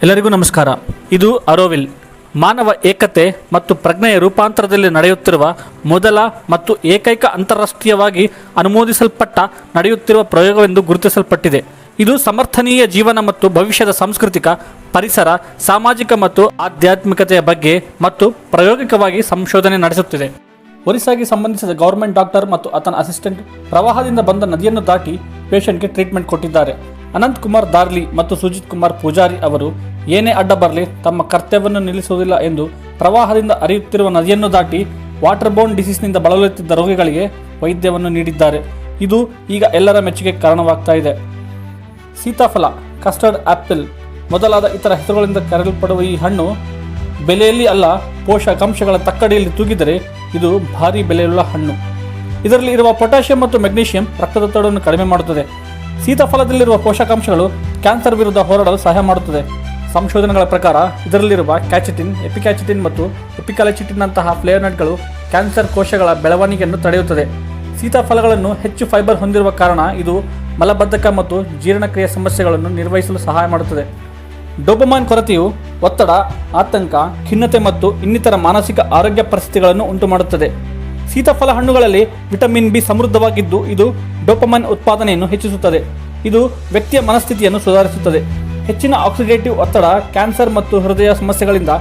ಎಲ್ಲರಿಗೂ ನಮಸ್ಕಾರ. ಇದು ಅರೋವಿಲ್. ಮಾನವ ಏಕತೆ ಮತ್ತು ಪ್ರಜ್ಞೆಯ ರೂಪಾಂತರದಲ್ಲಿ ನಡೆಯುತ್ತಿರುವ ಮೊದಲ ಮತ್ತು ಏಕೈಕ ಅಂತಾರಾಷ್ಟ್ರೀಯವಾಗಿ ಅನುಮೋದಿಸಲ್ಪಟ್ಟ ನಡೆಯುತ್ತಿರುವ ಪ್ರಯೋಗವೆಂದು ಗುರುತಿಸಲ್ಪಟ್ಟಿದೆ. ಇದು ಸಮರ್ಥನೀಯ ಜೀವನ ಮತ್ತು ಭವಿಷ್ಯದ ಸಾಂಸ್ಕೃತಿಕ, ಪರಿಸರ, ಸಾಮಾಜಿಕ ಮತ್ತು ಆಧ್ಯಾತ್ಮಿಕತೆಯ ಬಗ್ಗೆ ಮತ್ತು ಪ್ರಾಯೋಗಿಕವಾಗಿ ಸಂಶೋಧನೆ ನಡೆಸುತ್ತಿದೆ. ಒರಿಸ್ಸಾಗೆ ಸಂಬಂಧಿಸಿದ ಗೌರ್ಮೆಂಟ್ ಡಾಕ್ಟರ್ ಮತ್ತು ಆತನ ಅಸಿಸ್ಟೆಂಟ್ ಪ್ರವಾಹದಿಂದ ಬಂದ ನದಿಯನ್ನು ದಾಟಿ ಪೇಷಂಟ್ಗೆ ಟ್ರೀಟ್ಮೆಂಟ್ ಕೊಟ್ಟಿದ್ದಾರೆ. ಅನಂತ್ ಕುಮಾರ್ ದಾರ್ಲಿ ಮತ್ತು ಸುಜಿತ್ ಕುಮಾರ್ ಪೂಜಾರಿ ಅವರು ಏನೇ ಅಡ್ಡ ಬರಲಿ ತಮ್ಮ ಕರ್ತವ್ಯವನ್ನು ನಿಲ್ಲಿಸುವುದಿಲ್ಲ ಎಂದು ಪ್ರವಾಹದಿಂದ ಹರಿಯುತ್ತಿರುವ ನದಿಯನ್ನು ದಾಟಿ ವಾಟರ್ ಬೋರ್ನ್ ಡಿಸೀಸ್ನಿಂದ ಬಳಲುತ್ತಿದ್ದ ರೋಗಿಗಳಿಗೆ ವೈದ್ಯವನ್ನು ನೀಡಿದ್ದಾರೆ. ಇದು ಈಗ ಎಲ್ಲರ ಮೆಚ್ಚುಗೆ ಕಾರಣವಾಗ್ತಾ ಇದೆ. ಸೀತಾಫಲ, ಕಸ್ಟರ್ಡ್ ಆ್ಯಪಲ್ ಮೊದಲಾದ ಇತರ ಹೆಸರುಗಳಿಂದ ಕರೆಯಲ್ಪಡುವ ಈ ಹಣ್ಣು ಬೆಲೆಯಲ್ಲಿ ಅಲ್ಲ, ಪೋಷಕಾಂಶಗಳ ತಕ್ಕಡಿಯಲ್ಲಿ ತೂಗಿದರೆ ಇದು ಭಾರಿ ಬೆಲೆಯುಳ್ಳ ಹಣ್ಣು. ಇದರಲ್ಲಿ ಇರುವ ಪೊಟ್ಯಾಷಿಯಂ ಮತ್ತು ಮೆಗ್ನೀಷಿಯಂ ರಕ್ತದೊತ್ತಡವನ್ನು ಕಡಿಮೆ ಮಾಡುತ್ತದೆ. ಸೀತಾಫಲದಲ್ಲಿರುವ ಪೋಷಕಾಂಶಗಳು ಕ್ಯಾನ್ಸರ್ ವಿರುದ್ಧ ಹೋರಾಡಲು ಸಹಾಯ ಮಾಡುತ್ತದೆ. ಸಂಶೋಧನೆಗಳ ಪ್ರಕಾರ ಇದರಲ್ಲಿರುವ ಕ್ಯಾಚಿಟಿನ್, ಎಪಿಕ್ಯಾಚಿಟಿನ್ ಮತ್ತು ಎಪಿಕಾಲಚಿಟಿನ್ನಂತಹ ಫ್ಲೇವನಾಯ್ಡ್ಗಳು ಕ್ಯಾನ್ಸರ್ ಕೋಶಗಳ ಬೆಳವಣಿಗೆಯನ್ನು ತಡೆಯುತ್ತದೆ. ಸೀತಾಫಲಗಳನ್ನು ಹೆಚ್ಚು ಫೈಬರ್ ಹೊಂದಿರುವ ಕಾರಣ ಇದು ಮಲಬದ್ಧಕ ಮತ್ತು ಜೀರ್ಣಕ್ರಿಯೆ ಸಮಸ್ಯೆಗಳನ್ನು ನಿರ್ವಹಿಸಲು ಸಹಾಯ ಮಾಡುತ್ತದೆ. ಡೋಪಮೈನ್ ಕೊರತೆಯು ಒತ್ತಡ, ಆತಂಕ, ಖಿನ್ನತೆ ಮತ್ತು ಇನ್ನಿತರ ಮಾನಸಿಕ ಆರೋಗ್ಯ ಪರಿಸ್ಥಿತಿಗಳನ್ನು ಉಂಟುಮಾಡುತ್ತದೆ. ಸೀತಾಫಲ ಹಣ್ಣುಗಳಲ್ಲಿ ವಿಟಮಿನ್ ಬಿ ಸಮೃದ್ಧವಾಗಿದ್ದು ಇದು ಡೋಪಮೈನ್ ಉತ್ಪಾದನೆಯನ್ನು ಹೆಚ್ಚಿಸುತ್ತದೆ. ಇದು ವ್ಯಕ್ತಿಯ ಮನಸ್ಥಿತಿಯನ್ನು ಸುಧಾರಿಸುತ್ತದೆ. ಹೆಚ್ಚಿನ ಆಕ್ಸಿಡೇಟಿವ್ ಒತ್ತಡ ಕ್ಯಾನ್ಸರ್ ಮತ್ತು ಹೃದಯ ಸಮಸ್ಯೆಗಳಿಂದ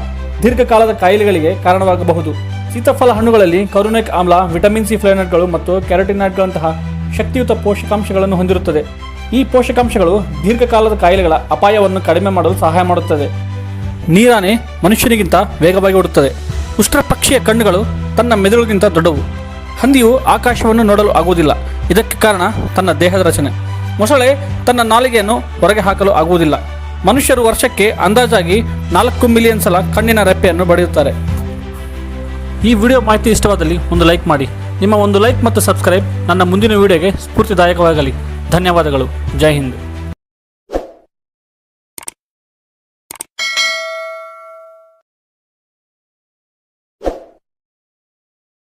ದೀರ್ಘಕಾಲದ ಕಾಯಿಲೆಗಳಿಗೆ ಕಾರಣವಾಗಬಹುದು. ಸೀತಾಫಲ ಹಣ್ಣುಗಳಲ್ಲಿ ಕರುನಿಕ್ ಆಮ್ಲ, ವಿಟಮಿನ್ ಸಿ ಫ್ಲೇವನಾಯ್ಡ್ಗಳು ಮತ್ತು ಕ್ಯಾರೋಟಿನಾಯ್ಡ್ಗಳಂತಹ ಶಕ್ತಿಯುತ ಪೋಷಕಾಂಶಗಳನ್ನು ಹೊಂದಿರುತ್ತದೆ. ಈ ಪೋಷಕಾಂಶಗಳು ದೀರ್ಘಕಾಲದ ಕಾಯಿಲೆಗಳ ಅಪಾಯವನ್ನು ಕಡಿಮೆ ಮಾಡಲು ಸಹಾಯ ಮಾಡುತ್ತದೆ. ನೀರಾನೆ ಮನುಷ್ಯನಿಗಿಂತ ವೇಗವಾಗಿ ಓಡುತ್ತದೆ. ಉಷ್ಟ್ರ ಪಕ್ಷಿಯ ಕಣ್ಣುಗಳು ತನ್ನ ಮೆದುಳಿಗಿಂತ ದೊಡ್ಡವು. ಹಂದಿಯು ಆಕಾಶವನ್ನು ನೋಡಲು ಆಗುವುದಿಲ್ಲ. ಇದಕ್ಕೆ ಕಾರಣ ತನ್ನ ದೇಹದ ರಚನೆ. ಮೊಸಳೆ ತನ್ನ ನಾಲಿಗೆಯನ್ನು ಹೊರಗೆ ಹಾಕಲು ಆಗುವುದಿಲ್ಲ. ಮನುಷ್ಯರು ವರ್ಷಕ್ಕೆ ಅಂದಾಜಾಗಿ 4 ಮಿಲಿಯನ್ ಸಲ ಕಣ್ಣಿನ ರೆಪ್ಪೆಯನ್ನು ಬಡಿಯುತ್ತಾರೆ. ಈ ವಿಡಿಯೋ ಮಾಹಿತಿ ಇಷ್ಟವಾದಲ್ಲಿ ಒಂದು ಲೈಕ್ ಮಾಡಿ. ನಿಮ್ಮ ಒಂದು ಲೈಕ್ ಮತ್ತು ಸಬ್ಸ್ಕ್ರೈಬ್ ನನ್ನ ಮುಂದಿನ ವಿಡಿಯೋಗೆ ಸ್ಫೂರ್ತಿದಾಯಕವಾಗಲಿ. ಧನ್ಯವಾದಗಳು. ಜೈ ಹಿಂದ್.